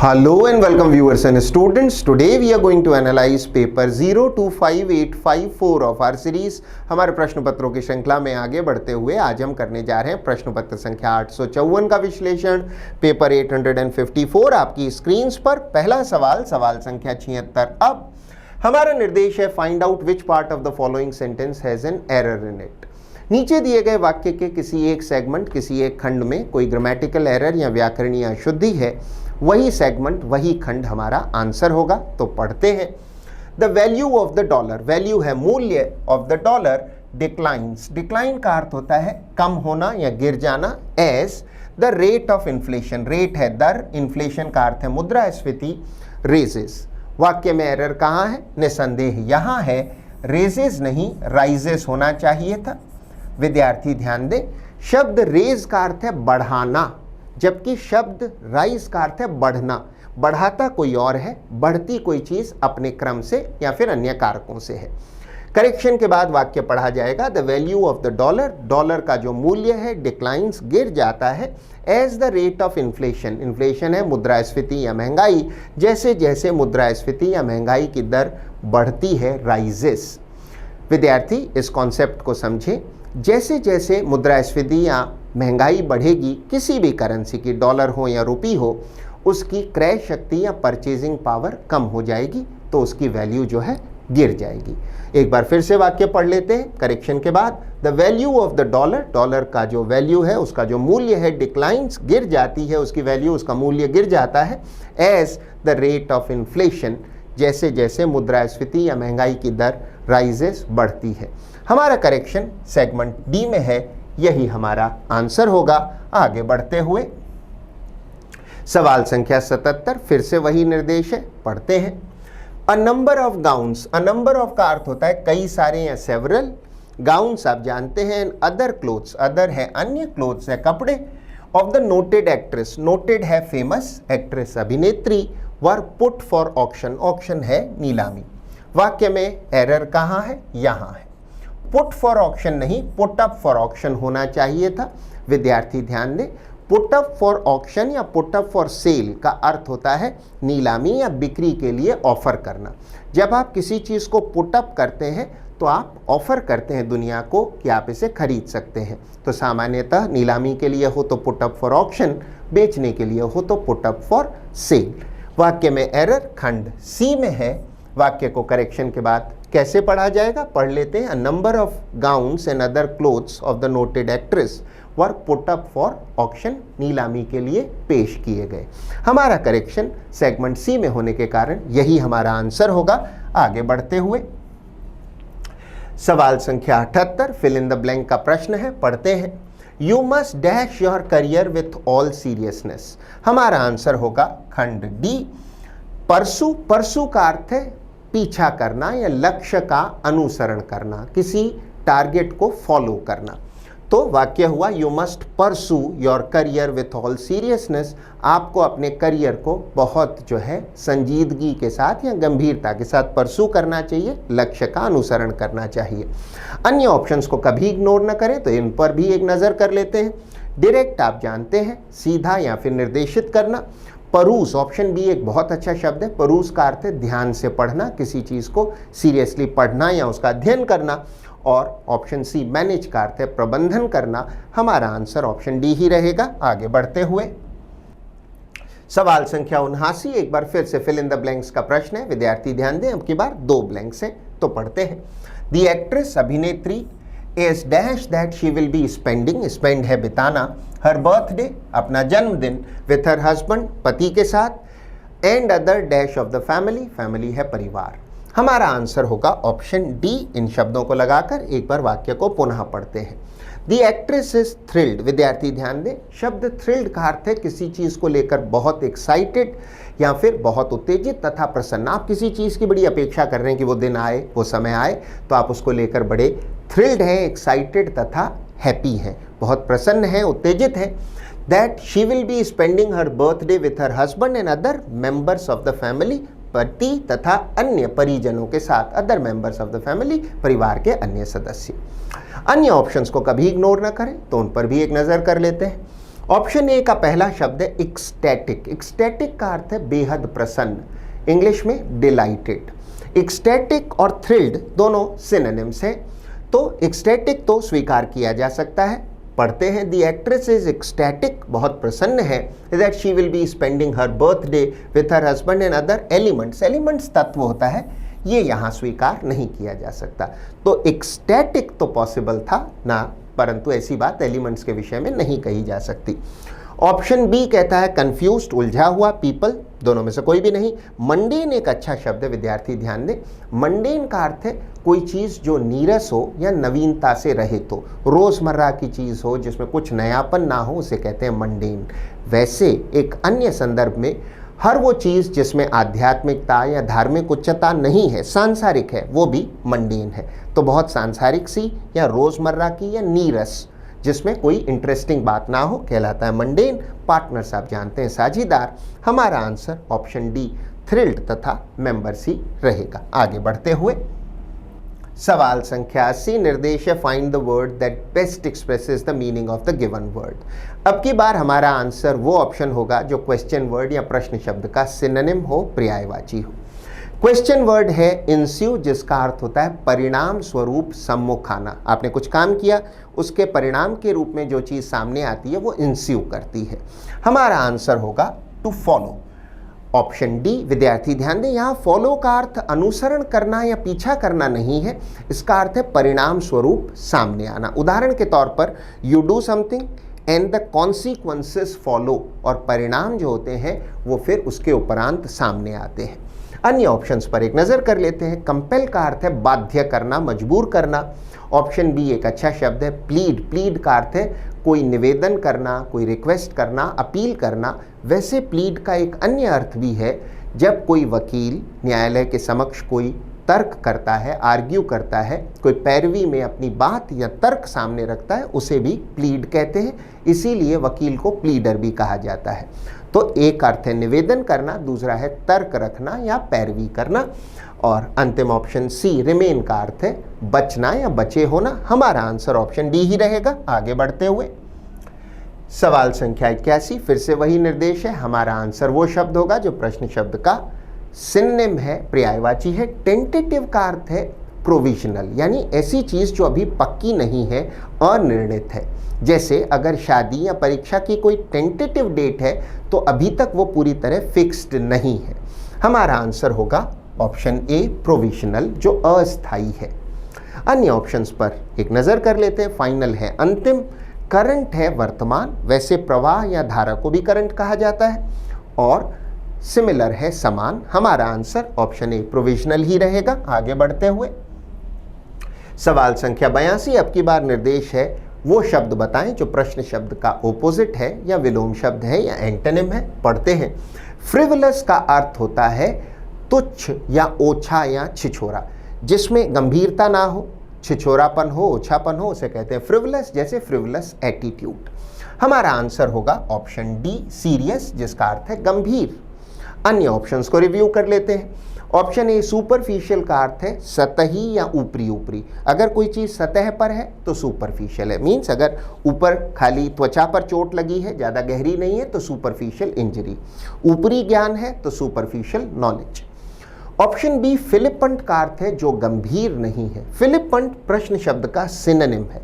Hello and welcome viewers and students. Today we are going to analyze paper 025854 of our series. हमारे प्रश्न पत्रों की श्रृंखला में आगे बढ़ते हुए आज हम करने जा रहे हैं प्रश्न पत्र संख्या 854 का विश्लेषण, पेपर 854 आपकी स्क्रीन पर। पहला सवाल, सवाल संख्या 76। अब हमारा निर्देश है find out which part of the following sentence has an error in it. नीचे दिए गए वाक्य के किसी एक सेगमेंट, किसी एक खंड में कोई ग्रामेटिकल एरर या व्याकरणीय अशुद्धि है, वही सेगमेंट, वही खंड हमारा आंसर होगा। तो पढ़ते हैं। The value of the dollar, value है मूल्य, of the dollar declines. Decline का अर्थ होता है कम होना या गिर जाना। As the rate of inflation, rate है दर, इन्फ्लेशन का अर्थ है मुद्रास्फीति। रेजेस, वाक्य में एरर कहाँ है? निसंदेह यहाँ है, रेजेस नहीं राइजेस होना चाहिए था। विद्यार्थी ध्यान दें, शब्द रेज का अर्थ है बढ़ाना, जबकि शब्द राइज का अर्थ है बढ़ना। बढ़ाता कोई और है, बढ़ती कोई चीज अपने क्रम से या फिर अन्य कारकों से है। करेक्शन के बाद वाक्य पढ़ा जाएगा। The value of the dollar, dollar का जो मूल्य है डिक्लाइंस गिर जाता है। As the rate of inflation, inflation है मुद्रास्फीति या महंगाई, जैसे जैसे मुद्रास्फीति या महंगाई की दर बढ़ती है, राइजेस। विद्यार्थी इस कॉन्सेप्ट को समझें। जैसे जैसे मुद्रास्फीति या महंगाई बढ़ेगी, किसी भी करेंसी की, डॉलर हो या रुपी हो, उसकी क्रय शक्ति या परचेजिंग पावर कम हो जाएगी, तो उसकी वैल्यू जो है गिर जाएगी। एक बार फिर से वाक्य पढ़ लेते हैं करेक्शन के बाद। The value of the dollar, dollar का जो वैल्यू है, उसका जो मूल्य है डिक्लाइंस, गिर जाती है, उसकी वैल्यू, उसका मूल्य गिर जाता है। As the rate of inflation, जैसे जैसे मुद्रास्फीति या महंगाई की दर राइजेस बढ़ती है। हमारा करेक्शन सेगमेंट डी में है, यही हमारा आंसर होगा। आगे बढ़ते हुए सवाल संख्या 77, फिर से वही निर्देश है, पढ़ते हैं। A number of gowns, a number of का अर्थ होता है कई सारे या सेवरल। गाउन्स आप जानते हैं। अदर क्लोथ्स, अदर है अन्य, क्लोथ्स है कपड़े। Of the noted actress, noted है फेमस, एक्ट्रेस अभिनेत्री। वर पुट फॉर ऑक्शन, ऑक्शन है नीलामी। वाक्य में एरर कहाँ है? यहाँ है। पुट फॉर ऑक्शन नहीं, पुट अप फॉर ऑक्शन होना चाहिए था। विद्यार्थी ध्यान दें, पुट अप फॉर ऑक्शन या पुट अप फॉर सेल का अर्थ होता है नीलामी या बिक्री के लिए ऑफर करना। जब आप किसी चीज़ को पुट अप करते हैं तो आप ऑफर करते हैं दुनिया को कि आप इसे खरीद सकते हैं। तो सामान्यतः नीलामी के लिए हो तो पुट अप फॉर ऑक्शन, बेचने के लिए हो तो पुट अप फॉर सेल। वाक्य में एरर खंड सी में है। वाक्य को करेक्शन के बाद कैसे पढ़ा जाएगा, पढ़ लेते हैं। A number of gowns and other clothes of the noted actress were put up for auction, नीलामी के लिए पेश किए गए। हमारा करेक्शन सेगमेंट सी में होने के कारण यही हमारा आंसर होगा। आगे बढ़ते हुए सवाल संख्या 78, फिल इन द ब्लैंक का प्रश्न है, पढ़ते हैं। You must dash your career with all seriousness. हमारा आंसर होगा खंड डी, परसू। परसू का अर्थ है पीछा करना या लक्ष्य का अनुसरण करना, किसी टारगेट को फॉलो करना। तो वाक्य हुआ you must pursue your career with all seriousness. आपको अपने करियर को बहुत जो है संजीदगी के साथ या गंभीरता के साथ परसू करना चाहिए, लक्ष्य का अनुसरण करना चाहिए। अन्य ऑप्शंस को कभी इग्नोर न करें, तो इन पर भी एक नज़र कर लेते हैं। डायरेक्ट आप जानते हैं, सीधा या फिर निर्देशित करना। परूस, ऑप्शन बी एक बहुत अच्छा शब्द है। परूस का अर्थ है ध्यान से पढ़ना, किसी चीज़ को सीरियसली पढ़ना या उसका अध्ययन करना। और ऑप्शन सी मैनेज का अर्थ है प्रबंधन करना। हमारा आंसर ऑप्शन डी ही रहेगा। आगे बढ़ते हुए सवाल संख्या 79, एक बार फिर से फिल इन द ब्लैंक्स का प्रश्न है। विद्यार्थी ध्यान दें, अब की बार 2 ब्लैंक्स हैं, तो पढ़ते हैं। द एक्ट्रेस, अभिनेत्री, is dash that she will be spending, spend है बिताना, हर बर्थडे, अपना जन्मदिन, विथ हर हस्बैंड, पति के साथ, and other dash of the family, family है परिवार। हमारा आंसर होगा ऑप्शन डी। इन शब्दों को लगाकर एक बार वाक्य को पुनः पढ़ते हैं। The actress is thrilled. विद्यार्थी ध्यान दें, शब्द थ्रिल्ड का अर्थ है किसी चीज़ को लेकर बहुत एक्साइटेड या फिर बहुत उत्तेजित तथा प्रसन्न। आप किसी चीज़ की बड़ी अपेक्षा कर रहे हैं कि वो दिन आए, वो समय आए, तो आप उसको लेकर बड़े थ्रिल्ड हैं, एक्साइटेड तथा हैप्पी हैं, बहुत प्रसन्न हैं, उत्तेजित हैं। That she will be spending her birthday with her husband and other members of the family, पति तथा अन्य परिजनों के साथ, other members of the family, परिवार के अन्य सदस्य। अन्य ऑप्शंस को कभी इग्नोर ना करें, तो उन पर भी एक नज़र कर लेते हैं। ऑप्शन ए का पहला शब्द है एक्सटैटिक। एक्सटैटिक का अर्थ है बेहद प्रसन्न, इंग्लिश में डिलाइटेड। एक्सटैटिक और थ्रिल्ड दोनों सिनोनिम्स हैं, तो एक्सटैटिक तो स्वीकार किया जा सकता है। पढ़ते हैं, द एक्ट्रेस इज एक्सटैटिक, बहुत प्रसन्न है, that she will be spending her birthday with her husband and other elements. Elements तत्व होता है, ये यहाँ स्वीकार नहीं किया जा सकता। तो एक्सटैटिक तो पॉसिबल था ना, परंतु ऐसी बात एलिमेंट्स के विषय में नहीं कही जा सकती। ऑप्शन बी कहता है कंफ्यूज्ड, उलझा हुआ, पीपल, दोनों में से कोई भी नहीं। मंडेन एक अच्छा शब्द है, विद्यार्थी ध्यान दें। मंडेन का अर्थ है कोई चीज़ जो नीरस हो या नवीनता से रहित हो, रोज़मर्रा की चीज़ हो जिसमें कुछ नयापन ना हो, उसे कहते हैं मंडेन। वैसे एक अन्य संदर्भ में हर वो चीज़ जिसमें आध्यात्मिकता या धार्मिक उच्चता नहीं है, सांसारिक है, वो भी मंडेन है। तो बहुत सांसारिक सी या रोज़मर्रा की या नीरस, जिसमें कोई इंटरेस्टिंग बात ना हो, कहलाता है मंडेन। पार्टनर साहब जानते हैं, साझीदार। हमारा आंसर ऑप्शन डी थ्रिल्ड तथा मेंबर सी रहेगा। आगे बढ़ते हुए सवाल संख्या 80 निर्देश है find the word that best expresses the meaning of the given word. अब की बार हमारा आंसर वो ऑप्शन होगा जो क्वेश्चन वर्ड या प्रश्न शब्द का सिनोनिम हो, पर्यायवाची हो। क्वेश्चन वर्ड है इंस्यू, जिसका अर्थ होता है परिणाम स्वरूप सम्मुख आना। आपने कुछ काम किया, उसके परिणाम के रूप में जो चीज़ सामने आती है वो इंस्यू करती है। हमारा आंसर होगा टू फॉलो, ऑप्शन डी। विद्यार्थी ध्यान दें, यहाँ फॉलो का अर्थ अनुसरण करना या पीछा करना नहीं है, इसका अर्थ है परिणाम स्वरूप सामने आना। उदाहरण के तौर पर you do something and the consequences follow, और परिणाम जो होते हैं वो फिर उसके उपरांत सामने आते हैं। अन्य ऑप्शंस पर एक नज़र कर लेते हैं। कंपेल का अर्थ है बाध्य करना, मजबूर करना। ऑप्शन बी एक अच्छा शब्द है। प्लीड, प्लीड का अर्थ है कोई निवेदन करना, कोई रिक्वेस्ट करना, अपील करना। वैसे प्लीड का एक अन्य अर्थ भी है, जब कोई वकील न्यायालय के समक्ष कोई तर्क करता है, आर्ग्यू करता है, कोई पैरवी में अपनी बात या तर्क सामने रखता है, उसे भी प्लीड कहते हैं। इसीलिए वकील को प्लीडर भी कहा जाता है। तो एक अर्थ है निवेदन करना, दूसरा है तर्क रखना या पैरवी करना, और अंतिम ऑप्शन सी रिमेन का अर्थ है बचना या बचे होना। हमारा आंसर ऑप्शन डी ही रहेगा। आगे बढ़ते हुए सवाल संख्या 81 फिर से वही निर्देश है। हमारा आंसर वो शब्द होगा जो प्रश्न शब्द का सिनोनिम है, पर्यायवाची है। टेंटेटिव का अर्थ है प्रोविजनल, यानी ऐसी चीज़ जो अभी पक्की नहीं है, अनिर्णित है। जैसे अगर शादी या परीक्षा की कोई टेंटेटिव डेट है तो अभी तक वो पूरी तरह फिक्स्ड नहीं है। हमारा आंसर होगा ऑप्शन ए प्रोविजनल, जो अस्थायी है। अन्य ऑप्शंस पर एक नज़र कर लेते हैं। फाइनल है अंतिम, करंट है वर्तमान, वैसे प्रवाह या धारा को भी करंट कहा जाता है, और सिमिलर है समान। हमारा आंसर ऑप्शन ए प्रोविजनल ही रहेगा। आगे बढ़ते हुए सवाल संख्या 82 अब की बार निर्देश है वो शब्द बताएं जो प्रश्न शब्द का ओपोजिट है या विलोम शब्द है या एंटोनिम है। पढ़ते हैं। फ्रिवलस का अर्थ होता है तुच्छ या ओछा या छिछोरा, जिसमें गंभीरता ना हो, छिछोरापन हो, ओछापन हो, उसे कहते हैं फ्रिवलस। जैसे फ्रिवलस एटीट्यूड। हमारा आंसर होगा ऑप्शन डी सीरियस, जिसका अर्थ है गंभीर। अन्य ऑप्शंस को रिव्यू कर लेते हैं। ऑप्शन ए सुपरफिशियल का अर्थ है सतही या ऊपरी ऊपरी। अगर कोई चीज़ सतह पर है तो सुपरफिशियल है, मीन्स अगर ऊपर खाली त्वचा पर चोट लगी है, ज़्यादा गहरी नहीं है, तो सुपरफिशियल इंजरी। ऊपरी ज्ञान है तो सुपरफिशियल नॉलेज। ऑप्शन बी फिलिपंट का अर्थ है जो गंभीर नहीं है। फिलिपंट प्रश्न शब्द का सिनोनिम है,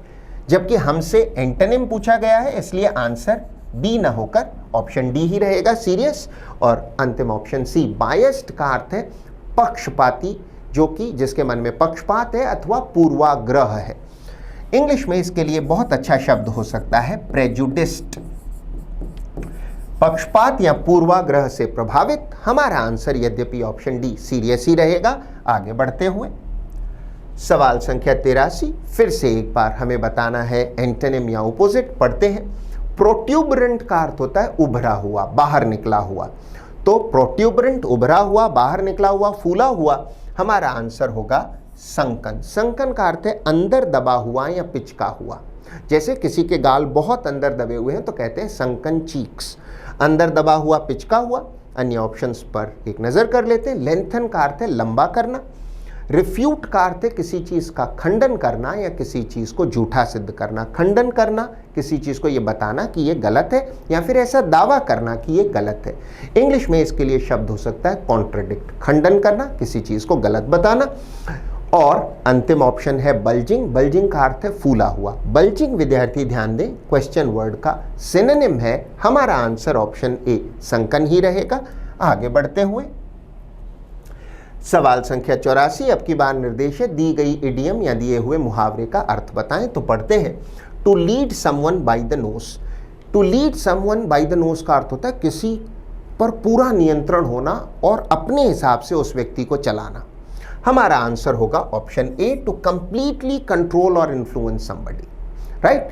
जबकि हमसे एंटोनिम पूछा गया है, इसलिए आंसर बी ना होकर ऑप्शन डी ही रहेगा सीरियस। और अंतिम ऑप्शन सी बायस्ड का अर्थ है पक्षपाती, जो कि जिसके मन में पक्षपात है अथवा पूर्वाग्रह है। इंग्लिश में इसके लिए बहुत अच्छा शब्द हो सकता है प्रेजुडिस्ड, पक्षपात या पूर्वाग्रह से प्रभावित। हमारा आंसर यद्यपि ऑप्शन डी सीरियस ही रहेगा। आगे बढ़ते हुए सवाल संख्या 83 फिर से एक बार हमें बताना है एंटोनिम या ऑपोजिट। पढ़ते हैं। प्रोट्यूबरेंट का अर्थ होता है उभरा हुआ, बाहर निकला हुआ। तो प्रोट्यूबरेंट उभरा हुआ, बाहर निकला हुआ, फूला हुआ। हमारा आंसर होगा संकन। संकन का अर्थ है अंदर दबा हुआ या पिचका हुआ। जैसे किसी के गाल बहुत अंदर दबे हुए हैं तो कहते हैं संकन चीक्स, अंदर दबा हुआ, पिचका हुआ। अन्य ऑप्शंस पर एक नज़र कर लेते हैं। लेंथन का अर्थ है लंबा करना। रिफ्यूट का अर्थ है किसी चीज का खंडन करना या किसी चीज को झूठा सिद्ध करना। खंडन करना, किसी चीज को ये बताना कि ये गलत है या फिर ऐसा दावा करना कि ये गलत है। इंग्लिश में इसके लिए शब्द हो सकता है कॉन्ट्रडिक्ट, खंडन करना, किसी चीज को गलत बताना। और अंतिम ऑप्शन है बल्जिंग। बल्जिंग का अर्थ है फूला हुआ। बल्जिंग, विद्यार्थी ध्यान दें, क्वेश्चन वर्ड का सिनोनिम है। हमारा आंसर ऑप्शन ए संकन ही रहेगा। आगे बढ़ते हुए सवाल संख्या 84, अब की बार निर्देश है, दी गई इडियम या दिए हुए मुहावरे का अर्थ बताएं। तो पढ़ते हैं, to lead someone by the nose. To lead someone by the nose का अर्थ होता है किसी पर पूरा नियंत्रण होना और अपने हिसाब से उस व्यक्ति को चलाना। हमारा आंसर होगा option A, to completely control और इन्फ्लुएंस समबडी, राइट।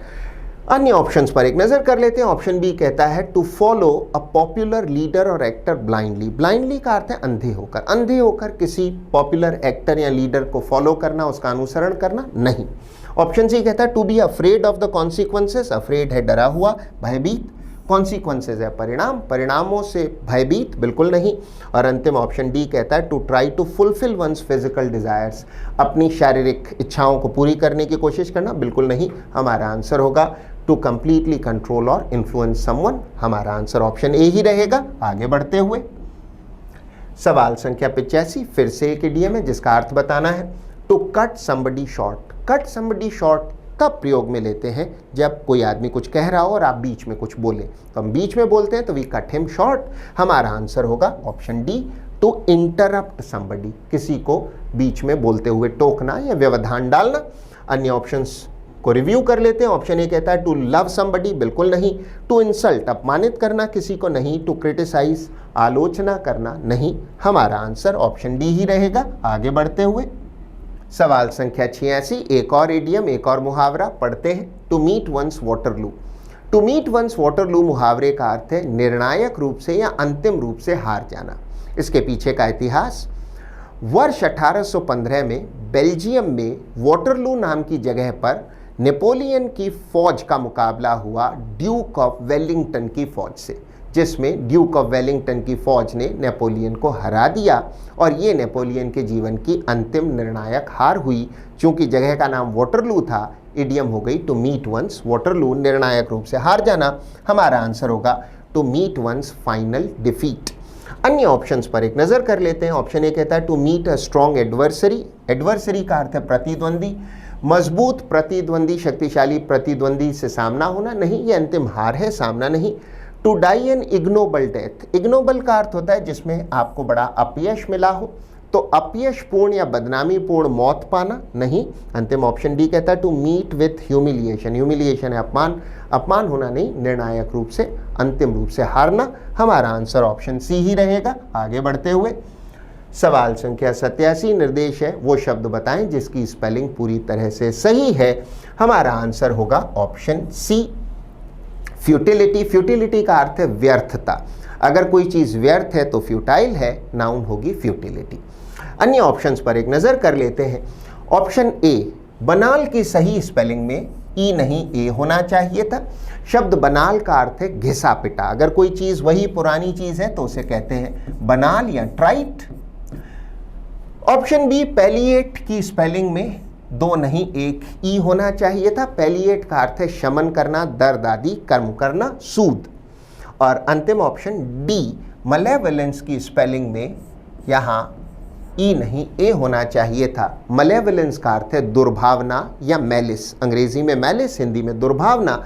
अन्य ऑप्शंस पर एक नजर कर लेते हैं। ऑप्शन बी कहता है to follow a popular leader और एक्टर ब्लाइंडली। ब्लाइंडली का अर्थ है अंधे होकर। अंधे होकर किसी पॉपुलर एक्टर या लीडर को फॉलो करना, उसका अनुसरण करना नहीं। ऑप्शन सी कहता है to be afraid of the consequences. Afraid है डरा हुआ, भयभीत। कॉन्सिक्वेंसेज है परिणाम, परिणामों से भयभीत, बिल्कुल नहीं। और अंतिम ऑप्शन डी कहता है to try to fulfil one's physical desires. अपनी शारीरिक इच्छाओं को पूरी करने की कोशिश करना, बिल्कुल नहीं। हमारा आंसर होगा टू कंप्लीटली कंट्रोल और इन्फ्लुएंस समवन। हमारा आंसर ऑप्शन ए ही रहेगा। आगे बढ़ते हुए सवाल संख्या 85, फिर से एक इडियम है जिसका अर्थ बताना है, to cut somebody short. Cut somebody short तब प्रयोग में लेते हैं जब कोई आदमी कुछ कह रहा हो और आप बीच में कुछ बोले, तो हम बीच में बोलते हैं तो वी कट हिम शॉर्ट। हमारा आंसर होगा option D, to interrupt somebody. किसी को बीच में बोलते हुए टोकना या व्यवधान डालना। अन्य ऑप्शंस को रिव्यू कर लेते हैं। ऑप्शन ए कहता है टू लव समबडी, बिल्कुल नहीं। टू इंसल्ट, अपमानित करना किसी को, नहीं। टू क्रिटिसाइज, आलोचना करना, नहीं। हमारा आंसर ऑप्शन डी ही रहेगा। आगे बढ़ते हुए सवाल संख्या 86, एक और इडियम, एक और मुहावरा पढ़ते हैं, to meet one's Waterloo. To meet one's Waterloo मुहावरे का अर्थ है निर्णायक रूप से या अंतिम रूप से हार जाना। इसके पीछे का इतिहास, वर्ष 1815 में बेल्जियम में वाटरलू नाम की जगह पर नेपोलियन की फौज का मुकाबला हुआ ड्यूक ऑफ वेलिंगटन की फौज से, जिसमें ड्यूक ऑफ वेलिंगटन की फौज ने नेपोलियन को हरा दिया और ये नेपोलियन के जीवन की अंतिम निर्णायक हार हुई। चूंकि जगह का नाम वाटरलू था, इडियम हो गई टू मीट वंस वाटरलू, निर्णायक रूप से हार जाना। हमारा आंसर होगा to meet one's final defeat. अन्य ऑप्शंस पर एक नजर कर लेते हैं। ऑप्शन ए कहता है to meet a strong adversary. Adversary का अर्थ है प्रतिद्वंदी। मजबूत प्रतिद्वंदी, शक्तिशाली प्रतिद्वंदी से सामना होना, नहीं, ये अंतिम हार है, सामना नहीं। To die an ignoble death. Ignoble का अर्थ होता है जिसमें आपको बड़ा अपयश मिला हो, तो अपयशपूर्ण या बदनामीपूर्ण मौत पाना, नहीं। अंतिम ऑप्शन डी कहता है to meet with humiliation. Humiliation है अपमान, अपमान होना नहीं, निर्णायक रूप से, अंतिम रूप से हारना। हमारा आंसर ऑप्शन सी ही रहेगा। आगे बढ़ते हुए सवाल संख्या 87, निर्देश है वो शब्द बताएं जिसकी स्पेलिंग पूरी तरह से सही है। हमारा आंसर होगा ऑप्शन सी, फ्यूटिलिटी। फ्यूटिलिटी का अर्थ है व्यर्थता। अगर कोई चीज व्यर्थ है तो फ्यूटाइल है, नाउन होगी फ्यूटिलिटी। अन्य ऑप्शंस पर एक नजर कर लेते हैं। ऑप्शन ए, बनाल की सही स्पेलिंग में ई नहीं ए होना चाहिए था। शब्द बनाल का अर्थ है घिसा पिटा। अगर कोई चीज वही पुरानी चीज है तो उसे कहते हैं बनाल या ट्राइट। ऑप्शन बी, पैलिएट की स्पेलिंग में दो नहीं एक ई होना चाहिए था। पैलिएट का अर्थ है शमन करना, दर्द आदि कर्म करना, सूद। और अंतिम ऑप्शन डी, मलेवलेंस की स्पेलिंग में यहाँ ई नहीं ए होना चाहिए था। मलेवलेंस का अर्थ है दुर्भावना या मैलिस। अंग्रेजी में मैलिस, हिंदी में दुर्भावना।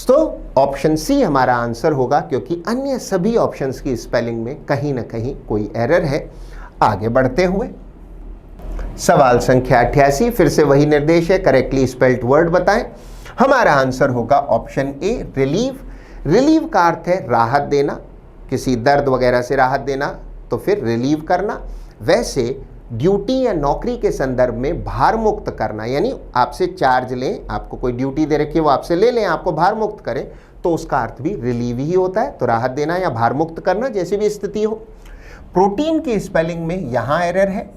तो ऑप्शन सी हमारा आंसर होगा, क्योंकि अन्य सभी ऑप्शंस की स्पेलिंग में कहीं ना कहीं कोई एरर है। आगे बढ़ते हुए सवाल संख्या 88, फिर से वही निर्देश है, करेक्टली स्पेल्ड वर्ड बताएं। हमारा आंसर होगा ऑप्शन ए, रिलीव। रिलीव का अर्थ है राहत देना, किसी दर्द वगैरह से राहत देना, तो फिर रिलीव करना। वैसे ड्यूटी या नौकरी के संदर्भ में भार मुक्त करना, यानी आपसे चार्ज लें, आपको कोई ड्यूटी दे रखी है वो आपसे ले लें, आपको भार मुक्त करें, तो उसका अर्थ भी रिलीव ही होता है। तो राहत देना या भार मुक्त करना, जैसी भी स्थिति हो। प्रोटीन की स्पेलिंग में यहाँ एरर है,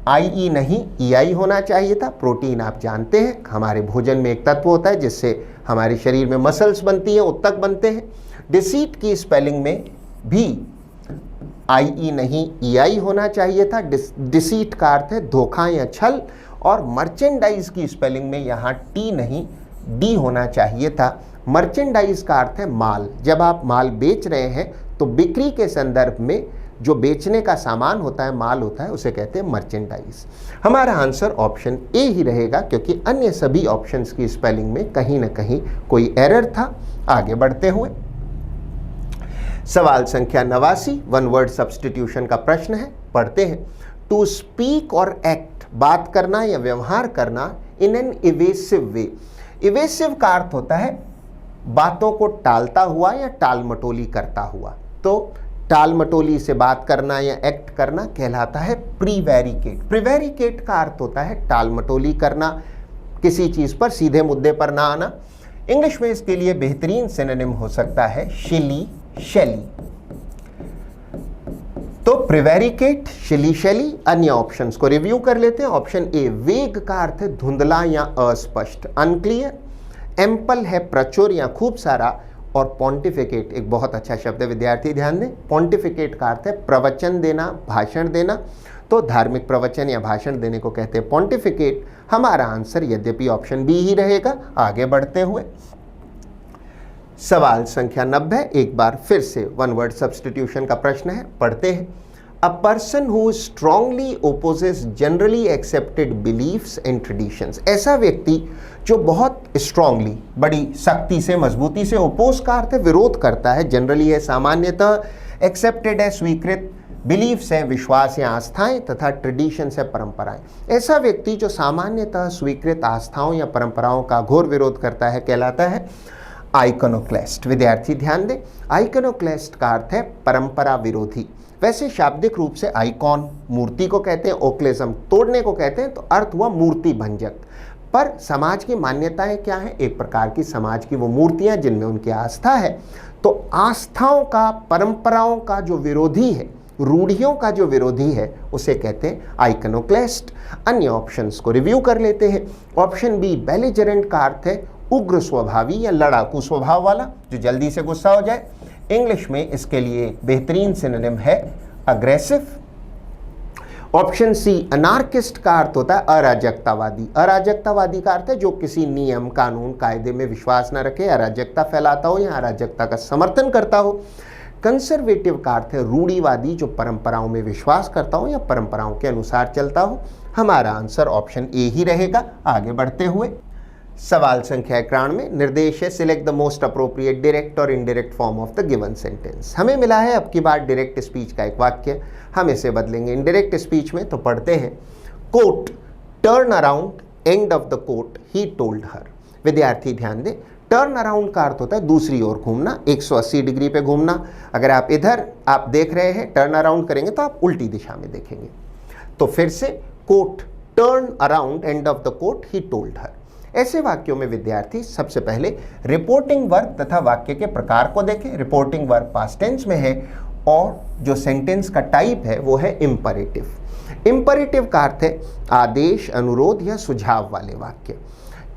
आई ई नहीं ई आई होना चाहिए था। प्रोटीन आप जानते हैं हमारे भोजन में एक तत्व होता है जिससे हमारे शरीर में मसल्स बनती हैं, उत्तक बनते हैं। डिसीट की स्पेलिंग में भी IE नहीं EI होना चाहिए था। डिसीट का अर्थ है धोखा या छल, और मर्चेंडाइज की स्पेलिंग में यहाँ T नहीं D होना चाहिए था। मर्चेंडाइज का अर्थ है माल। जब आप माल बेच रहे हैं तो बिक्री के संदर्भ में जो बेचने का सामान होता है, माल होता है, उसे कहते हैं मर्चेंडाइज। हमारा आंसर ऑप्शन ए ही रहेगा, क्योंकि अन्य सभी ऑप्शंस की स्पेलिंग में कहीं ना कहीं कोई एरर था। आगे बढ़ते हुए सवाल संख्या 89 वन वर्ड सब्स्टिट्यूशन का प्रश्न है, पढ़ते हैं। टू स्पीक और एक्ट, बात करना या व्यवहार करना, in an evasive way. Evasive का अर्थ होता है बातों को टालता हुआ या टालमटोली करता हुआ। तो टालमटोली से बात करना या एक्ट करना कहलाता है प्रीवैरिकेट। प्रीवैरिकेट का अर्थ होता है टालमटोली करना, किसी चीज पर सीधे मुद्दे पर ना आना। इंग्लिश में इसके लिए बेहतरीन सिनोनिम हो सकता है शिली शैली। तो प्रीवैरिकेट, शिली शैली। अन्य ऑप्शंस को रिव्यू कर लेते हैं। ऑप्शन ए वेग का अर्थ है धुंधला या अस्पष्ट, अनक्लियर। एम्पल है प्रचुर या खूब सारा, और पॉन्टिफिकेट एक बहुत अच्छा शब्द है, विद्यार्थी ध्यान दें। पॉन्टिफिकेट का अर्थ है प्रवचन देना, भाषण देना। तो धार्मिक प्रवचन या भाषण देने को कहते हैं पॉन्टिफिकेट। हमारा आंसर यद्यपि ऑप्शन बी ही रहेगा। आगे बढ़ते हुए सवाल संख्या 90 एक बार फिर से वन वर्ड सब्स्टिट्यूशन का प्रश्न है, पढ़ते हैं। A person who strongly opposes generally accepted beliefs and traditions. ऐसा व्यक्ति जो बहुत स्ट्रांगली, बड़ी सख्ती से, मजबूती से, ओपोज का अर्थ है विरोध करता है, जनरली है सामान्यतः, एक्सेप्टेड है स्वीकृत, बिलीफ्स है विश्वास या आस्थाएं, तथा ट्रेडिशंस है परंपराएं। ऐसा व्यक्ति जो सामान्यतः स्वीकृत आस्थाओं या परंपराओं का घोर विरोध करता है कहलाता है आइकोनोक्लेस्ट। विद्यार्थी ध्यान दें, आइकोनोक्लेस्ट का अर्थ है परंपरा विरोधी। वैसे शाब्दिक रूप से आइकॉन मूर्ति को कहते हैं, ओक्लेज्म तोड़ने को कहते हैं, तो अर्थ हुआ मूर्ति भंजक। पर समाज की मान्यताएं क्या है? एक प्रकार की समाज की वो मूर्तियां जिनमें उनकी आस्था है। तो आस्थाओं का, परंपराओं का जो विरोधी है, रूढ़ियों का जो विरोधी है, उसे कहते हैं आइकोनोक्लेस्ट। अन्य ऑप्शंस को रिव्यू कर लेते हैं। ऑप्शन बी बेलिजरेंट का अर्थ है उग्र स्वभावी या लड़ाकू स्वभाव वाला, जो जल्दी से गुस्सा हो जाए। इंग्लिश में इसके लिए बेहतरीन सिनोनिम है अग्रेसिव। ऑप्शन सी अनार्किस्ट का अर्थ होता है अराजकतावादी। अराजकतावादी का अर्थ है जो किसी नियम, कानून, कायदे में विश्वास न रखे, अराजकता फैलाता हो या अराजकता का समर्थन करता हो। कंजर्वेटिव का अर्थ है रूढ़िवादी, जो परंपराओं में विश्वास करता हो या परंपराओं के अनुसार चलता हो। हमारा आंसर ऑप्शन ए ही रहेगा। आगे बढ़ते हुए सवाल संख्या 91 निर्देश है select the most appropriate direct और indirect form of the given sentence. हमें मिला है अब की बार डायरेक्ट स्पीच का एक वाक्य, हम इसे बदलेंगे इनडायरेक्ट स्पीच में। तो पढ़ते हैं, quote turn around end of the quote he told her. विद्यार्थी ध्यान दें, टर्न अराउंड का अर्थ होता है दूसरी ओर घूमना, 180 डिग्री पे घूमना। अगर आप इधर आप देख रहे हैं, टर्न अराउंड करेंगे तो आप उल्टी दिशा में देखेंगे। तो फिर से quote turn around end of the quote he told her. ऐसे वाक्यों में विद्यार्थी सबसे पहले रिपोर्टिंग वर्ब तथा वाक्य के प्रकार को देखें। रिपोर्टिंग वर्ब पास्ट टेंस में है और जो सेंटेंस का टाइप है वो है इंपरेटिव। इंपरेटिव का अर्थ है आदेश, अनुरोध या सुझाव वाले वाक्य।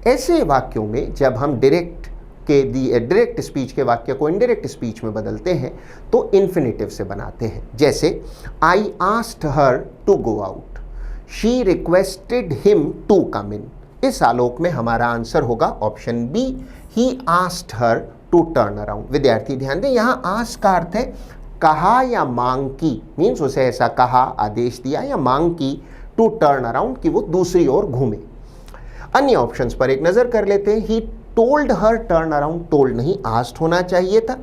ऐसे वाक्यों में जब हम डायरेक्ट स्पीच के वाक्य को इनडायरेक्ट स्पीच में बदलते हैं तो इन्फिनेटिव से बनाते हैं। जैसे I asked her to go out, she requested him to come in. इस आलोक में हमारा आंसर होगा option B, he asked her to turn around. विद्यार्थी ध्यान दें, यहाँ आस्क का अर्थ है कहा या मांग की, मीन्स उसे ऐसा कहा, आदेश दिया या मांग की, टू टर्न अराउंड की वो दूसरी ओर घूमे। अन्य ऑप्शंस पर एक नजर कर लेते हैं। He told her turn around, told नहीं आस्क्ड होना चाहिए था।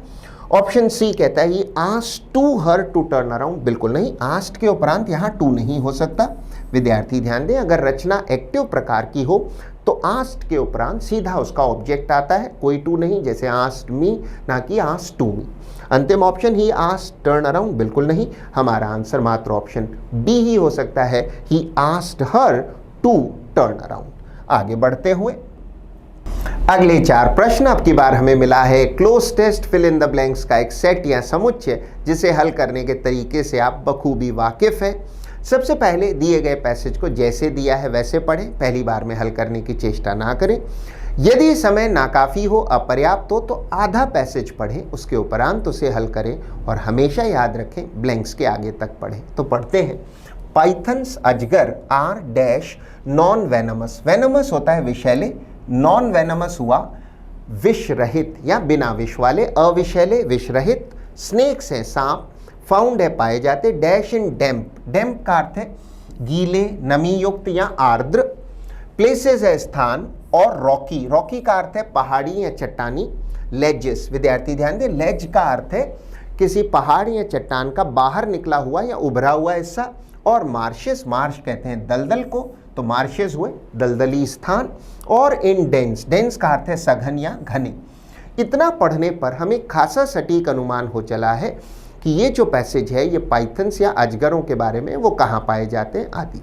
ऑप्शन सी कहता है he asked to her to turn around, बिल्कुल नहीं, आस्क्ड के उपरांत यहाँ टू नहीं हो सकता। विद्यार्थी ध्यान दें, अगर रचना एक्टिव प्रकार की हो तो आस्क्ड के उपरांत सीधा उसका ऑब्जेक्ट आता है, कोई टू नहीं, जैसे आस्क्ड मी ना कि आस्क्ड टू मी। अंतिम option he asked turn around, बिल्कुल नहीं। हमारा आंसर मात्र ऑप्शन बी ही हो सकता है, he asked her to turn around. आगे बढ़ते हुए अगले 4 प्रश्न अब की बार हमें मिला है cloze test fill in the blanks का एक सेट या समुच्चय, जिसे हल करने के तरीके से आप बखूबी वाकिफ हैं। सबसे पहले दिए गए पैसेज को जैसे दिया है वैसे पढ़ें, पहली बार में हल करने की चेष्टा ना करें। यदि समय नाकाफी हो, अपर्याप्त हो, तो आधा पैसेज पढ़ें, उसके उपरांत उसे हल करें और हमेशा याद रखें ब्लैंक्स के आगे तक पढ़ें। तो पढ़ते हैं, पाइथन्स अजगर are dash non venomous. Venomous होता है विषैले, नॉन वेनमस हुआ विष रहित या बिना विष वाले, अविषैले विष रहित। स्नेक्स है सांप, फाउंड है पाए जाते, डैश इन डैम्प, डैम्प का अर्थ है गीले, नमी युक्त या आर्द्र। प्लेसेस है स्थान, और रॉकी, रॉकी का अर्थ है पहाड़ी या चट्टानी। लेजेस, विद्यार्थी ध्यान दें, लेज का अर्थ है किसी पहाड़ या चट्टान का बाहर निकला हुआ या उभरा हुआ हिस्सा। और मार्शेस, मार्श कहते हैं दलदल को, तो मार्शेस हुए दलदली स्थान। और इन डेंस, डेंस का अर्थ है सघन या घने। इतना पढ़ने पर हमें खासा सटीक अनुमान हो चला है कि ये जो पैसेज है ये पाइथन्स या अजगरों के बारे में, वो कहाँ पाए जाते हैं आदि।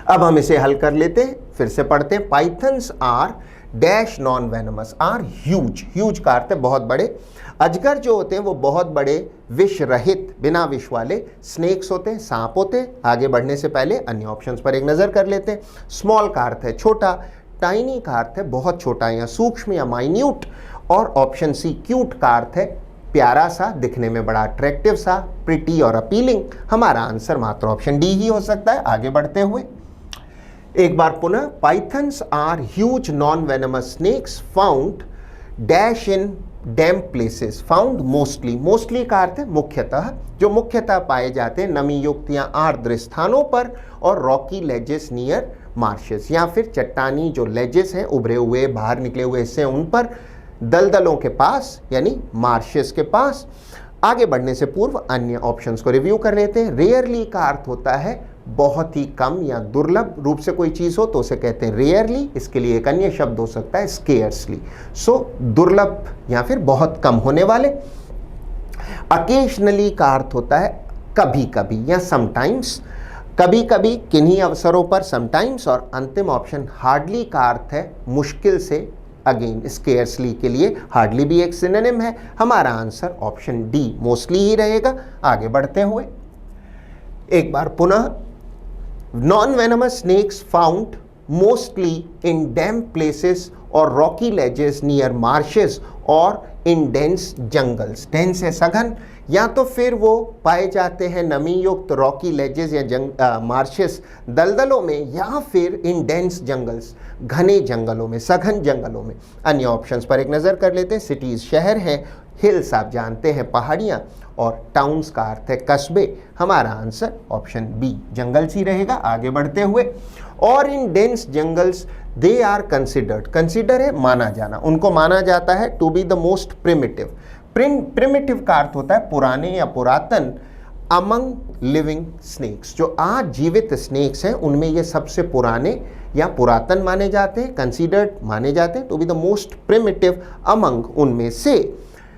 अब हम इसे हल कर लेते हैं, फिर से पढ़ते हैं। Pythons are dash non venomous, are huge, huge का अर्थ है बहुत बड़े। अजगर जो होते हैं वो बहुत बड़े विष रहित, बिना विष वाले। स्नेक्स होते हैं, सांप होते हैं। आगे बढ़ने से पहले अन्य ऑप्शंस पर एक नज़र कर लेते हैं। स्मॉल का अर्थ है छोटा, टाइनी का अर्थ है बहुत छोटा या सूक्ष्म या माइन्यूट। और ऑप्शन सी क्यूट का अर्थ है प्यारा सा, दिखने में बड़ा अट्रैक्टिव सा, प्रिटी और अपीलिंग। हमारा आंसर मात्र ऑप्शन डी ही हो सकता है। आगे बढ़ते हुए एक बार पुनः, pythons are huge non venomous snakes found dash in damp places, found mostly, mostly का अर्थ है मुख्यतः, जो मुख्यतः पाए जाते हैं नमी युक्त या आर्द्र स्थानों पर। और रॉकी लेजेस नियर मार्शेस, या फिर चट्टानी जो लेजेस हैं, उभरे हुए बाहर निकले हुए हिस्से हैं, उन पर, दलदलों के पास यानी मार्शेस के पास। आगे बढ़ने से पूर्व अन्य ऑप्शंस को रिव्यू कर लेते हैं। रेयरली का अर्थ होता है बहुत ही कम या दुर्लभ रूप से कोई चीज़ हो तो उसे कहते हैं रेयरली। इसके लिए एक अन्य शब्द हो सकता है स्केयर्सली, सो दुर्लभ या फिर बहुत कम होने वाले। अकेशनली का अर्थ होता है कभी कभी या समटाइम्स, कभी कभी किन्हीं अवसरों पर, समटाइम्स। और अंतिम ऑप्शन हार्डली का अर्थ है मुश्किल से। अगेन स्केयर्सली के लिए हार्डली भी एक सिनोनिम है। हमारा आंसर ऑप्शन डी मोस्टली ही रहेगा। आगे बढ़ते हुए एक बार पुनः, non venomous snakes found mostly in damp places और रॉकी लेजेस नियर मार्शेस और इन डेंस जंगल्स। डेंस है सघन, या तो फिर वो पाए जाते हैं नमी युक्त रॉकी लेजेस या मार्शेस, दलदलों में, या फिर इन डेंस जंगल्स, घने जंगलों में, सघन जंगलों में। अन्य ऑप्शंस पर एक नज़र कर लेते हैं। सिटीज़ शहर हैं, हिल्स आप जानते हैं पहाड़ियाँ, और टाउन्स का अर्थ है कस्बे। हमारा आंसर ऑप्शन बी जंगल्स ही रहेगा। आगे बढ़ते हुए, और in dense jungles they are considered, consider है माना जाना, उनको माना जाता है to be the most primitive. Primitive का अर्थ होता है पुराने या पुरातन। अमंग लिविंग स्नेक्स, जो आज जीवित स्नेक्स हैं उनमें ये सबसे पुराने या पुरातन माने जाते हैं, कंसीडर्ड माने जाते हैं, to be the most primitive among, उनमें से।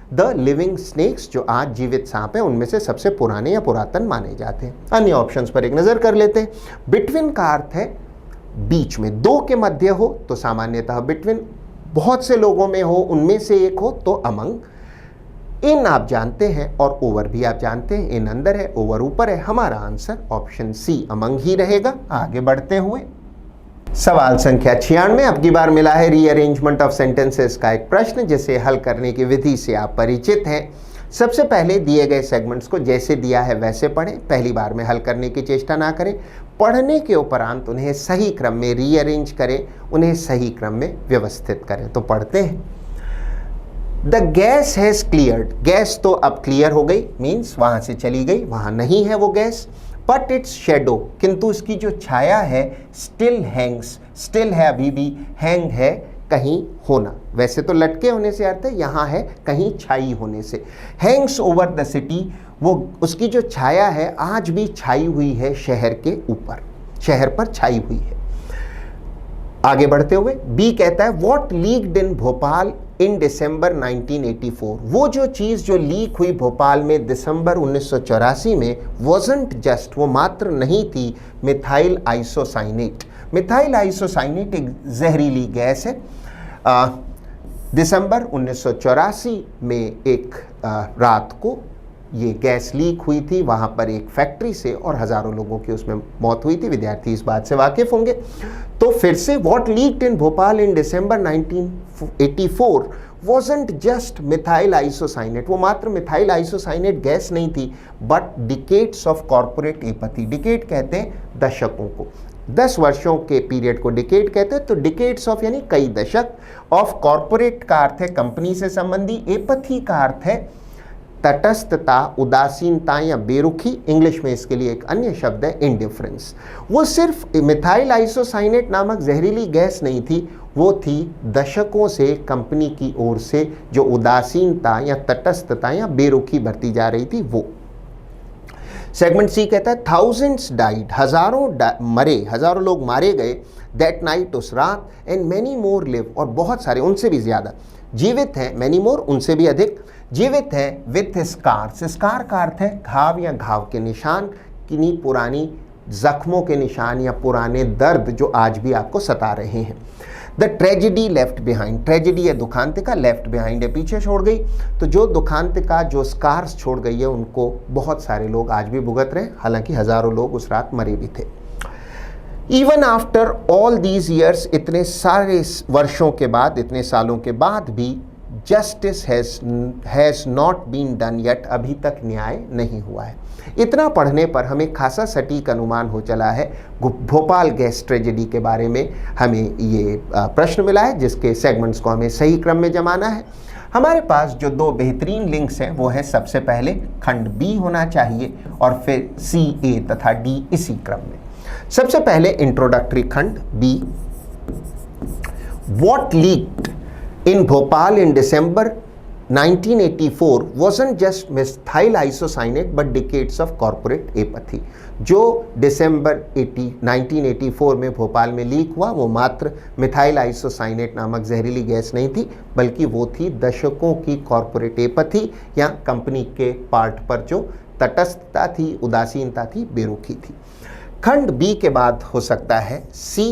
द लिविंग स्नेक्स, जो आज जीवित सांप हैं उनमें से सबसे पुराने या पुरातन माने जाते हैं। अन्य ऑप्शंस पर एक नज़र कर लेते हैं। बिटवीन का अर्थ है बीच में, दो के मध्य हो तो सामान्यतः बिटवीन, बहुत से लोगों में हो उनमें से एक हो तो अमंग। इन आप जानते हैं और ओवर भी आप जानते हैं, इन अंदर है ओवर ऊपर है। हमारा आंसर ऑप्शन सी अमंग ही रहेगा। आगे बढ़ते हुए सवाल संख्या 96, अब की बार मिला है रीअरेंजमेंट ऑफ सेंटेंसेस का एक प्रश्न, जिसे हल करने की विधि से आप परिचित हैं। सबसे पहले दिए गए सेगमेंट्स को जैसे दिया है वैसे पढ़ें, पहली बार में हल करने की चेष्टा ना करें। पढ़ने के उपरांत उन्हें सही क्रम में रीअरेंज करें, उन्हें सही क्रम में व्यवस्थित करें। तो पढ़ते हैं, the gas has cleared, gas तो अब क्लियर हो गई, मीन्स वहाँ से चली गई, वहाँ नहीं है वो गैस। बट इट्स शेडो, किंतु उसकी जो छाया है, स्टिल हैंग्स, स्टिल है अभी भी, हैंग है कहीं होना, वैसे तो लटके होने से अर्थ है, यहाँ है कहीं छाई होने से। हैंग्स ओवर द सिटी, वो उसकी जो छाया है आज भी छाई हुई है शहर के ऊपर, शहर पर छाई हुई है। आगे बढ़ते हुए बी कहता है, व्हाट लीक्ड इन भोपाल इन दिसंबर 1984, वो जो चीज़ जो लीक हुई भोपाल में दिसंबर 1984 में, वॉजंट जस्ट, वो मात्र नहीं थी, मिथाइल आइसोसाइनेट। मिथाइल आइसोसाइनेट एक जहरीली गैस है। दिसंबर 1984 में एक रात को ये गैस लीक हुई थी वहाँ पर एक फैक्ट्री से और हज़ारों लोगों की उसमें मौत हुई थी। विद्यार्थी इस बात से वाकिफ़ होंगे। तो फिर से what leaked in Bhopal in December 1984 wasn't just methyl isocyanate, वो मात्र मिथाइल आइसोसाइनेट गैस नहीं थी, but decades of corporate apathy. Decade कहते हैं दशकों को, 10 वर्षों के पीरियड को डिकेड कहते हैं। तो डिकेड्स ऑफ यानी कई दशक, ऑफ कॉर्पोरेट का अर्थ है कंपनी से संबंधी, एपथी का अर्थ है तटस्थता, उदासीनता या बेरुखी। इंग्लिश में इसके लिए एक अन्य शब्द है इंडिफरेंस। वो सिर्फ मिथाइल आइसोसाइनेट नामक जहरीली गैस नहीं थी, वो थी दशकों से कंपनी की ओर से जो उदासीनता या तटस्थता या बेरुखी बरती जा रही थी वो। सेगमेंट सी कहता है थाउजेंड्स डाइड, हजारों मरे, हजारों लोग मारे गए दैट नाइट, उस रात, एंड मैनी मोर लिव, और बहुत सारे उनसे भी ज्यादा जीवित हैं, मैनी मोर उनसे भी अधिक जीवित हैं, विथ स्कार्स। स्कार का अर्थ है घाव या घाव के निशान, किन्हीं पुरानी जख्मों के निशान या पुराने दर्द जो आज भी आपको सता रहे हैं। The tragedy left behind, tragedy है दुखांतिका, लेफ्ट बिहाइंड है पीछे छोड़ गई। तो जो दुखांतिका, जो स्कार्स छोड़ गई है, उनको बहुत सारे लोग आज भी भुगत रहे हैं, हालांकि हजारों लोग उस रात मरे भी थे। Even after all these years, इतने सारे वर्षों के बाद, इतने सालों के बाद भी justice has not been done yet, अभी तक न्याय नहीं हुआ है। इतना पढ़ने पर हमें खासा सटीक अनुमान हो चला है भोपाल गैस ट्रेजेडी के बारे में। हमें ये प्रश्न मिला है जिसके सेगमेंट्स को हमें सही क्रम में जमाना है। हमारे पास जो दो बेहतरीन लिंक्स हैं वो है, सबसे पहले खंड बी होना चाहिए और फिर सी, ए तथा डी इसी क्रम में। सबसे पहले इंट्रोडक्टरी खंड B, what leaked in Bhopal in December 1984 wasn't just methyl isocyanate but decades of corporate apathy। जो दिसंबर 1984 में भोपाल में लीक हुआ वो मात्र मिथाइल आइसोसाइनेट नामक जहरीली गैस नहीं थी, बल्कि वो थी दशकों की कॉर्पोरेट एपथी या कंपनी के पार्ट पर जो तटस्थता थी, उदासीनता थी, बेरुखी थी। खंड बी के बाद हो सकता है सी,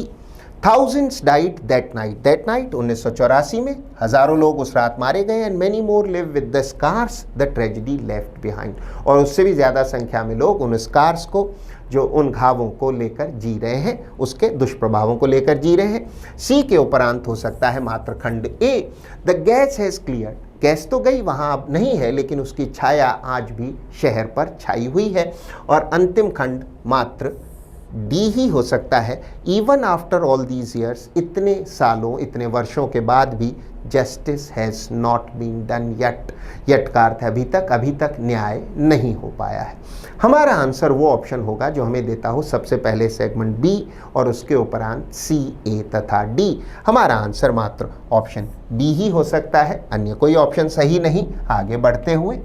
Thousands died that night. That night 1984 में हजारों लोग उस रात मारे गए, and many more live with the scars the tragedy left behind। और उससे भी ज़्यादा संख्या में लोग उन स्कार्स को, जो उन घावों को लेकर जी रहे हैं, उसके दुष्प्रभावों को लेकर जी रहे हैं। सी के उपरांत हो सकता है मात्र खंड A, the gas has cleared, gas तो गई वहाँ अब नहीं है, लेकिन उसकी छाया आज भी शहर पर छाई हुई है। और अंतिम खंड मात्र डी ही हो सकता है, even after all these years, इतने सालों, इतने वर्षों के बाद भी justice has not been done yet. Yet का अर्थ है अभी तक न्याय नहीं हो पाया है। हमारा आंसर वो ऑप्शन होगा जो हमें देता हो सबसे पहले सेगमेंट बी और उसके उपरांत सी, ए तथा डी। हमारा आंसर मात्र ऑप्शन बी ही हो सकता है, अन्य कोई ऑप्शन सही नहीं। आगे बढ़ते हुए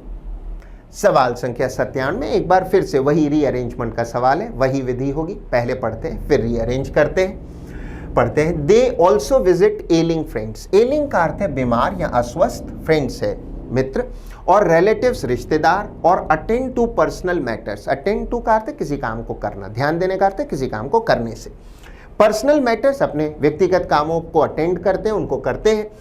सवाल संख्या 97, एक बार फिर से वही रीअरेंजमेंट का सवाल है, वही विधि होगी। पहले पढ़ते हैं फिर रीअरेंज करते हैं। पढ़ते हैं, दे ऑल्सो विजिट एलिंग फ्रेंड्स। एलिंग का अर्थ है बीमार या अस्वस्थ, फ्रेंड्स है मित्र, और रिलेटिव्स रिश्तेदार, और attend to personal matters. Attend to का अर्थ है किसी काम को करना, ध्यान देने का अर्थ है किसी काम को करने से। पर्सनल मैटर्स अपने व्यक्तिगत कामों को अटेंड करते हैं, उनको करते हैं।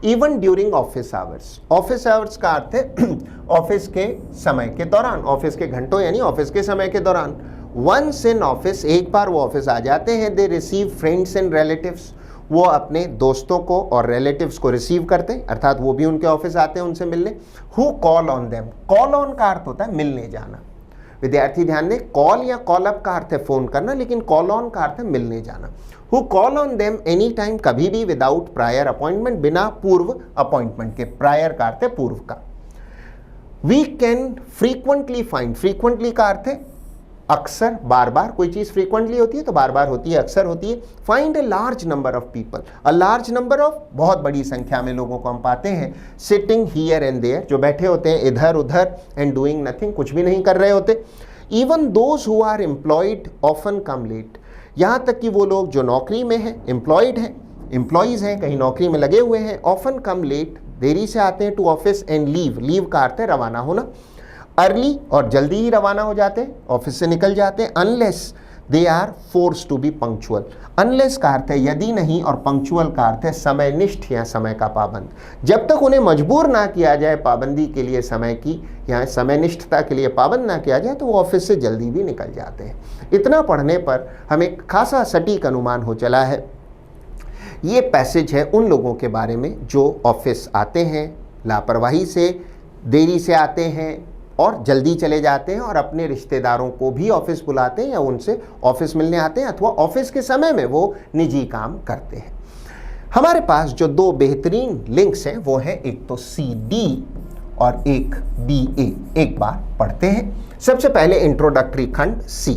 Even during office hours, office hours का अर्थ है ऑफिस के समय के दौरान, ऑफिस के घंटों यानी ऑफिस के समय के दौरान। वंस इन ऑफिस, एक बार वो ऑफिस आ जाते हैं। They receive friends and relatives, वो अपने दोस्तों को और रिलेटिव्स को रिसीव करते हैं, अर्थात वो भी उनके ऑफिस आते हैं उनसे मिलने। Who call on them, call on का अर्थ होता है मिलने जाना। विद्यार्थी ध्यान दें, कॉल या कॉल अप का अर्थ है फोन करना, लेकिन कॉल ऑन का अर्थ है मिलने जाना। Who call on them any time, कभी भी, विदाउट प्रायर अपॉइंटमेंट, बिना पूर्व अपॉइंटमेंट के। प्रायर का अर्थ है पूर्व का। We can frequently find, frequently का अर्थ है अक्सर, बार बार। कोई चीज फ्रीक्वेंटली होती है तो बार बार होती है, अक्सर होती है। Find a large number of people, a large number of, बहुत बड़ी संख्या में लोगों को हम पाते हैं। सिटिंग हियर एंड देयर, जो बैठे होते हैं इधर उधर, एंड डूइंग नथिंग, कुछ भी नहीं कर रहे होते। Even those who are employed often come late, यहाँ तक कि वो लोग जो नौकरी में हैं, एम्प्लॉयड हैं, एम्प्लॉयज़ हैं, कहीं नौकरी में लगे हुए हैं, ऑफन कम लेट, देरी से आते हैं, to office, and leave, leave का अर्थ है रवाना होना, अर्ली, और जल्दी ही रवाना हो जाते हैं, ऑफिस से निकल जाते हैं। Unless they are force to be punctual. Unless का अर्थ है यदि नहीं, और पंक्चुअल का अर्थ है समयनिष्ठ या समय का पाबंद। जब तक उन्हें मजबूर ना किया जाए पाबंदी के लिए, समय की या समयनिष्ठता के लिए पाबंद ना किया जाए, तो वो ऑफिस से जल्दी भी निकल जाते हैं। इतना पढ़ने पर हमें खासा सटीक अनुमान हो चला है। ये पैसेज है उन लोगों के बारे में जो ऑफिस आते हैं, लापरवाही से, देरी से आते हैं और जल्दी चले जाते हैं, और अपने रिश्तेदारों को भी ऑफिस बुलाते हैं या उनसे ऑफिस मिलने आते हैं, अथवा ऑफिस के समय में वो निजी काम करते हैं। हमारे पास जो दो बेहतरीन लिंक्स हैं वो हैं एक तो CD और एक BA। एक बार पढ़ते हैं। सबसे पहले इंट्रोडक्टरी खंड C।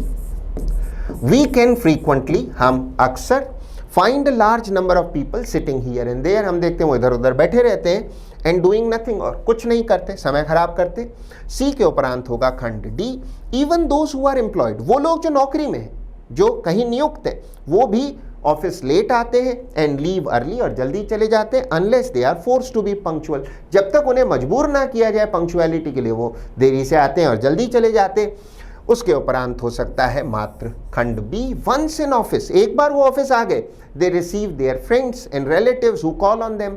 वी कैन फ्रीक्वेंटली, हम अक्सर, find a large number of people sitting here and there, हम देखते हैं वो इधर उधर बैठे रहते हैं, एंड डूइंग नथिंग, और कुछ नहीं करते, समय खराब करते। सी के उपरांत होगा खंड D। Even those who are employed, वो लोग जो नौकरी में हैं, जो कहीं नियुक्त है, वो भी ऑफिस लेट आते हैं एंड लीव अर्ली, और जल्दी चले जाते हैं, unless they are force to be punctual. जब तक उन्हें मजबूर ना किया जाए पंक्चुअलिटी के लिए, वो देरी से आते हैं और जल्दी चले जाते हैं। उसके उपरांत हो सकता है मात्र खंड B। वंस इन ऑफिस, एक बार वो ऑफिस आ गए, they receive their friends and relatives who call on them,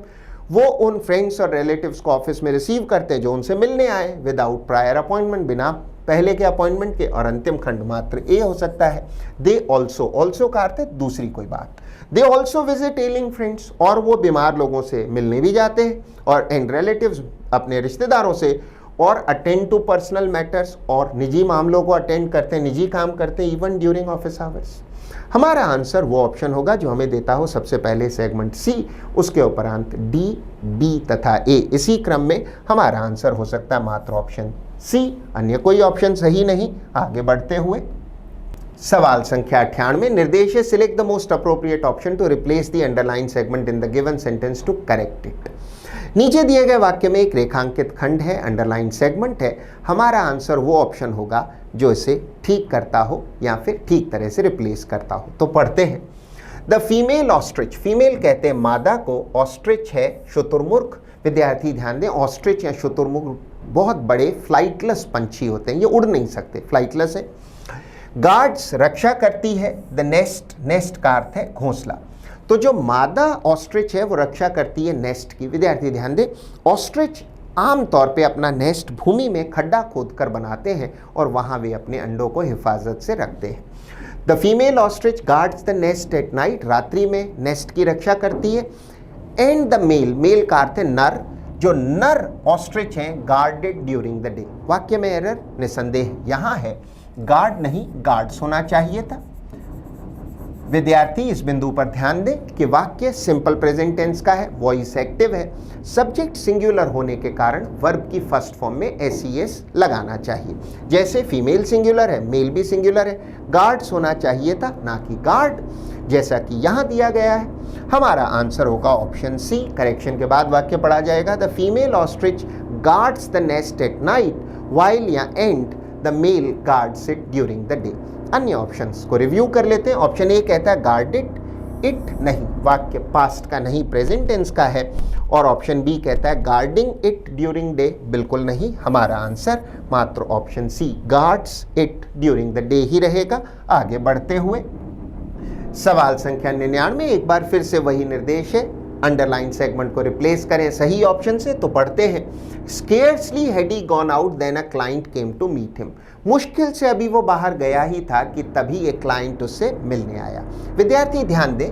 वो उन फ्रेंड्स और रिलेटिव्स को ऑफिस में रिसीव करते हैं जो उनसे मिलने आए, विदाउट प्रायर अपॉइंटमेंट, बिना पहले के अपॉइंटमेंट के। और अंतिम खंड मात्र A हो सकता है। दे ऑल्सो, ऑल्सो का अर्थ है दूसरी कोई बात। दे ऑल्सो विजिट एलिंग फ्रेंड्स, और वो बीमार लोगों से मिलने भी जाते हैं, और एंड रिलेटिव्स, अपने रिश्तेदारों से, और अटेंड टू पर्सनल मैटर्स, और निजी मामलों को अटेंड करते हैं, निजी काम करते हैं, इवन ड्यूरिंग ऑफिस आवर्स। हमारा आंसर वो ऑप्शन होगा जो हमें देता हो सबसे पहले सेगमेंट C, उसके उपरांत D, B तथा A। इसी क्रम में हमारा आंसर हो सकता है मात्र ऑप्शन C, अन्य कोई ऑप्शन सही नहीं। आगे बढ़ते हुए सवाल संख्या 98, निर्देश है select the most appropriate option to replace the underline segment in the given sentence to correct it. नीचे दिए गए वाक्य में एक रेखांकित खंड है, अंडरलाइन सेगमेंट है। हमारा आंसर वो ऑप्शन होगा जो इसे ठीक करता हो या फिर ठीक तरह से रिप्लेस करता हो। तो पढ़ते हैं। द फीमेल ऑस्ट्रिच, फीमेल कहते हैं मादा को, ऑस्ट्रिच है शुतुरमुर्ग। विद्यार्थी ध्यान दें, ऑस्ट्रिच या शुतुरमुर्ग बहुत बड़े फ्लाइटलेस पंछी होते हैं, ये उड़ नहीं सकते, फ्लाइटलेस है। गार्ड्स, रक्षा करती है। द नेस्ट, नेस्ट का अर्थ है घोंसला। तो जो मादा ऑस्ट्रिच है वो रक्षा करती है नेस्ट की। विद्यार्थी ध्यान दें, ऑस्ट्रिच आमतौर पे अपना नेस्ट भूमि में खड्डा खोदकर बनाते हैं और वहाँ वे अपने अंडों को हिफाजत से रखते हैं। The female ostrich guards the nest at night, रात्रि में नेस्ट की रक्षा करती है। एंड द मेल, मेल का अर्थ है नर, जो नर ऑस्ट्रिच हैं गार्डेड ड्यूरिंग द डे। वाक्य में एरर निसंदेह यहाँ है, गार्ड नहीं गार्ड्स होना चाहिए था। विद्यार्थी इस बिंदु पर ध्यान दें कि वाक्य सिंपल प्रेजेंट टेंस का है, वॉइस एक्टिव है, सब्जेक्ट सिंगुलर होने के कारण वर्ब की फर्स्ट फॉर्म में SES लगाना चाहिए। जैसे फीमेल सिंगुलर है, मेल भी सिंगुलर है, गार्ड्स होना चाहिए था ना कि गार्ड, जैसा कि यहाँ दिया गया है। हमारा आंसर होगा ऑप्शन C। करेक्शन के बाद वाक्य पढ़ा जाएगा, the female ostrich guards the nest at night while या and the male guards it during the day. अन्य ऑप्शंस को रिव्यू कर लेते हैं। ऑप्शन A कहता है गार्डेड इट, नहीं, वाक्य पास्ट का नहीं प्रेजेंट टेंस का है। और ऑप्शन B कहता है गार्डिंग इट ड्यूरिंग डे, बिल्कुल नहीं। हमारा आंसर मात्र option C, guards it during the day ही रहेगा। आगे बढ़ते हुए सवाल संख्या 99, एक बार फिर से वही निर्देश है, अंडरलाइन सेगमेंट को रिप्लेस करें सही ऑप्शन से। तो पढ़ते हैं, scarcely had he gone out then a client came to meet him, मुश्किल से अभी वो बाहर गया ही था कि तभी एक क्लाइंट उससे मिलने आया। विद्यार्थी ध्यान दें,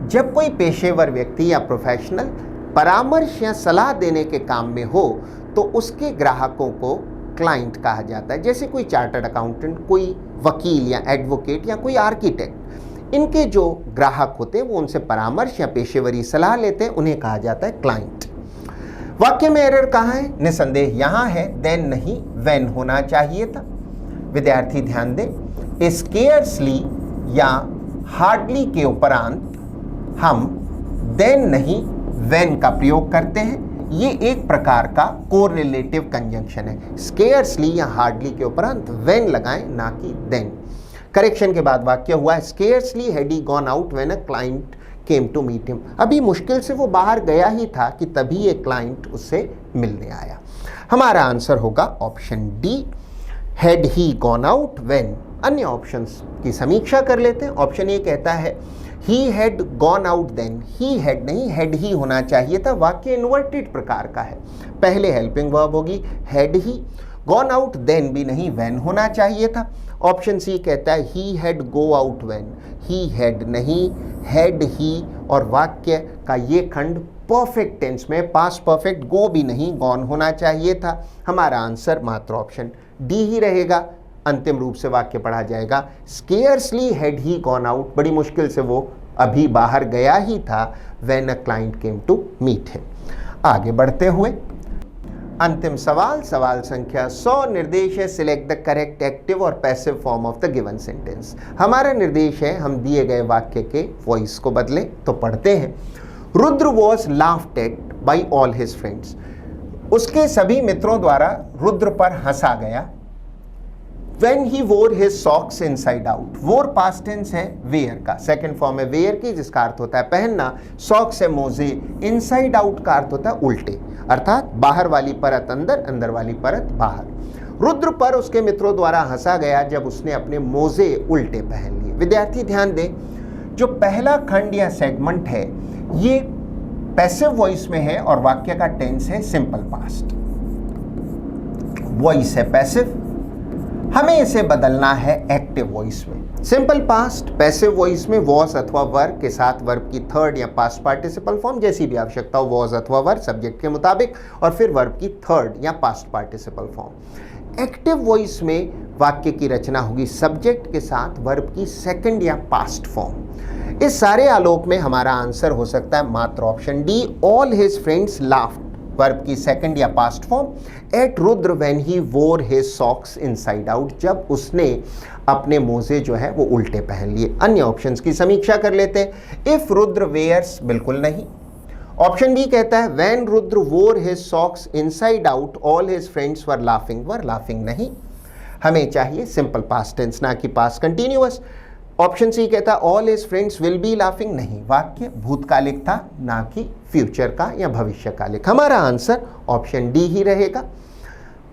जब कोई पेशेवर व्यक्ति या प्रोफेशनल परामर्श या सलाह देने के काम में हो तो उसके ग्राहकों को क्लाइंट कहा जाता है। जैसे कोई चार्टर्ड अकाउंटेंट, कोई वकील या एडवोकेट या कोई आर्किटेक्ट, इनके जो ग्राहक होते हैं वो उनसे परामर्श या पेशेवरी सलाह लेते हैं, उन्हें कहा जाता है क्लाइंट। वाक्य में एरर कहाँ है? निसंदेह यहाँ है, देन नहीं व्हेन होना चाहिए था। विद्यार्थी ध्यान दें, स्केर्सली या हार्डली के उपरांत हम देन नहीं व्हेन का प्रयोग करते हैं। ये एक प्रकार का कोरिलेटिव कंजंक्शन है। स्केर्सली या हार्डली के उपरांत व्हेन लगाएं, ना कि देन। करेक्शन के बाद वाक्य हुआ, scarcely had he gone out when a client came to meet him, अभी मुश्किल से वो बाहर गया ही था कि तभी एक क्लाइंट उससे मिलने आया। हमारा आंसर होगा option D, had he gone out when अन्य ऑप्शंस की समीक्षा कर लेते हैं। ऑप्शन ए कहता है he had gone out then, he had नहीं, हैड ही होना चाहिए था, वाक्य इन्वर्टेड प्रकार का है, पहले हेल्पिंग वर्ब होगी had he, gone out then भी नहीं, व्हेन होना चाहिए था। ऑप्शन सी कहता है he had go out when, he had नहीं, हैड ही, और वाक्य का ये खंड परफेक्ट टेंस में, पास्ट परफेक्ट, गो भी नहीं, गॉन होना चाहिए था। हमारा आंसर मात्र ऑप्शन डी ही रहेगा। अंतिम रूप से वाक्य पढ़ा जाएगा scarcely had he gone out, बड़ी मुश्किल से वो अभी बाहर गया ही था, when a client came to meet him. आगे बढ़ते हुए अंतिम सवाल, सवाल संख्या 100, निर्देश है सिलेक्ट द करेक्ट एक्टिव और passive form of the given sentence. हमारा निर्देश है हम दिए गए वाक्य के वॉइस को बदलें, तो पढ़ते हैं Rudra was laughed eight by all his friends, उसके सभी मित्रों द्वारा रुद्र पर हंसा गया। When he wore his socks inside out, wore past tense है wear का, सेकेंड फॉर्म है wear की जिसका अर्थ होता है पहनना, socks है मोजे, inside out का अर्थ होता है उल्टे, अर्थात बाहर वाली परत अंदर, अंदर वाली परत बाहर। रुद्र पर उसके मित्रों द्वारा हंसा गया जब उसने अपने मोजे उल्टे पहन लिए। विद्यार्थी ध्यान दें, जो पहला खंड या सेगमेंट है ये पैसिव वॉइस में है और वाक्य का टेंस है सिंपल पास्ट, वॉइस है पैसिव, हमें इसे बदलना है एक्टिव वॉइस में। सिंपल पास्ट पैसिव वॉइस में वॉज अथवा वर के साथ वर्ब की थर्ड या पास्ट पार्टिसिपल फॉर्म, जैसी भी आवश्यकता हो, वॉज अथवा वर सब्जेक्ट के मुताबिक, और फिर वर्ब की थर्ड या past participle form. Active voice में वाक्य की रचना होगी सब्जेक्ट के साथ वर्ब की सेकंड या पास्ट फॉर्म। इस सारे आलोक में हमारा आंसर हो सकता है मात्र option D, all his friends laughed, verb की सेकंड या past form, at Rudra when he wore his socks inside out, जब उसने अपने मोजे जो है वो उल्टे पहन लिए। अन्य ऑप्शंस की समीक्षा कर लेते हैं। इफ रुद्र वेयर्स, बिल्कुल नहीं। ऑप्शन बी कहता है व्हेन रुद्र वोर his socks inside out all his friends were laughing नहीं, हमें चाहिए सिंपल पास्ट टेंस ना कि पास्ट कंटिन्यूअस। ऑप्शन सी कहता है all his friends will be laughing, नहीं, वाक्य भूतकालिक था ना कि फ्यूचर का या भविष्यकालिक। हमारा आंसर ऑप्शन डी ही रहेगा।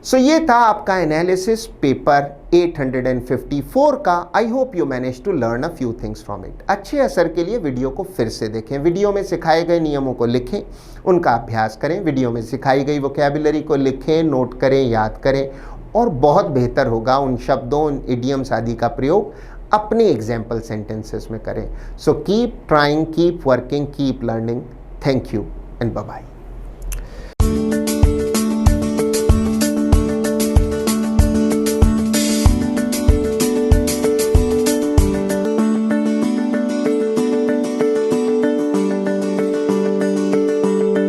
सो ये था आपका एनालिसिस पेपर 854 का। I hope you manage to learn a few things from it. अच्छे असर के लिए वीडियो को फिर से देखें, वीडियो में सिखाए गए नियमों को लिखें, उनका अभ्यास करें, वीडियो में सिखाई गई वोकैबुलरी को लिखें, नोट करें, याद करें, और बहुत बेहतर होगा उन शब्दों, उन इडियम्स आदि का प्रयोग अपने एग्जाम्पल सेंटेंसेस में करें। So keep trying, keep working, keep learning. Thank you and bye bye.